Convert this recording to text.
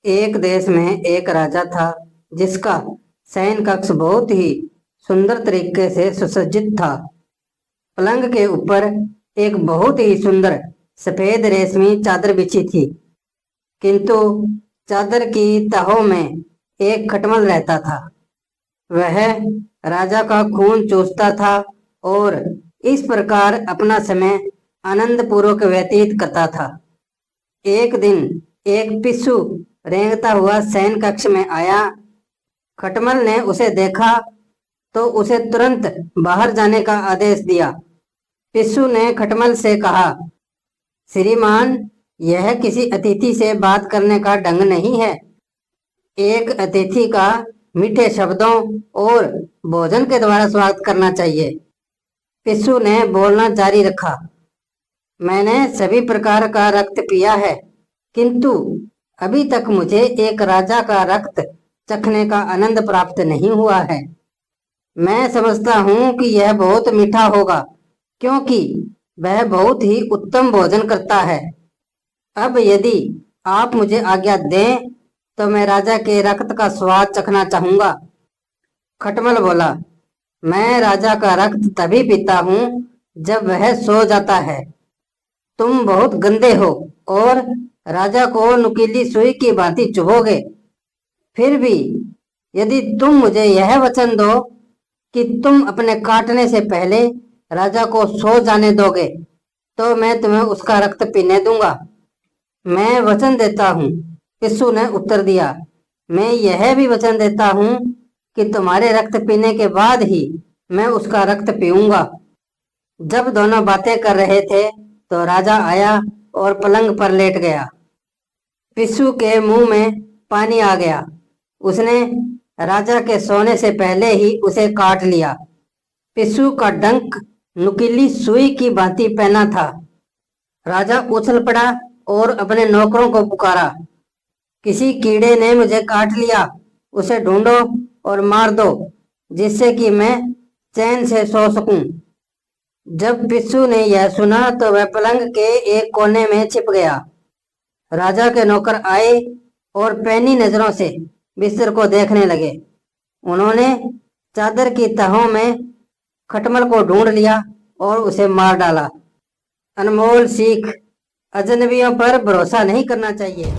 एक देश में एक राजा था जिसका शयन कक्ष बहुत ही सुंदर तरीके से सुसज्जित था। पलंग के ऊपर एक बहुत ही सुंदर सफेद रेशमी चादर बिछी थी, किंतु चादर की तहों में एक खटमल रहता था। वह राजा का खून चूसता था और इस प्रकार अपना समय आनंद पूर्वक व्यतीत करता था। एक दिन एक पिस्सू रेंगता हुआ शयन कक्ष में आया। खटमल ने उसे देखा तो उसे तुरंत बाहर जाने का आदेश दिया। पिस्सू ने खटमल से कहा, श्रीमान, यह किसी अतिथि से बात करने का ढंग नहीं है। एक अतिथि का मीठे शब्दों और भोजन के द्वारा स्वागत करना चाहिए। पिस्सू ने बोलना जारी रखा, मैंने सभी प्रकार का रक्त पिया है, किंतु अभी तक मुझे एक राजा का रक्त चखने का आनंद प्राप्त नहीं हुआ है। मैं समझता हूँ कि यह बहुत मीठा होगा, क्योंकि वह बहुत ही उत्तम भोजन करता है। अब यदि आप मुझे आज्ञा दें तो मैं राजा के रक्त का स्वाद चखना चाहूंगा। खटमल बोला, मैं राजा का रक्त तभी पीता हूँ जब वह सो जाता है। तुम बहुत गंदे हो और राजा को नुकीली सुई की भांति चुभोगे। फिर भी यदि तुम मुझे यह वचन दो कि तुम अपने काटने से पहले राजा को सो जाने दोगे, तो मैं तुम्हें उसका रक्त पीने दूंगा। मैं वचन देता हूँ, पिस्सू ने उत्तर दिया। मैं यह भी वचन देता हूँ कि तुम्हारे रक्त पीने के बाद ही मैं उसका रक्त पीऊंगा। जब दोनों बातें कर रहे थे तो राजा आया और पलंग पर लेट गया। पिस्सू के मुंह में पानी आ गया। उसने राजा के सोने से पहले ही उसे काट लिया। पिस्सू का डंक नुकीली सुई की भांति पहना था। राजा उछल पड़ा और अपने नौकरों को पुकारा, किसी कीड़े ने मुझे काट लिया, उसे ढूंढो और मार दो, जिससे कि मैं चैन से सो सकूं। जब पिस्सू ने यह सुना तो वह पलंग के एक कोने में छिप गया। राजा के नौकर आए और पैनी नजरों से बिस्तर को देखने लगे। उन्होंने चादर की तहों में खटमल को ढूंढ लिया और उसे मार डाला। अनमोल सीख, अजनबियों पर भरोसा नहीं करना चाहिए।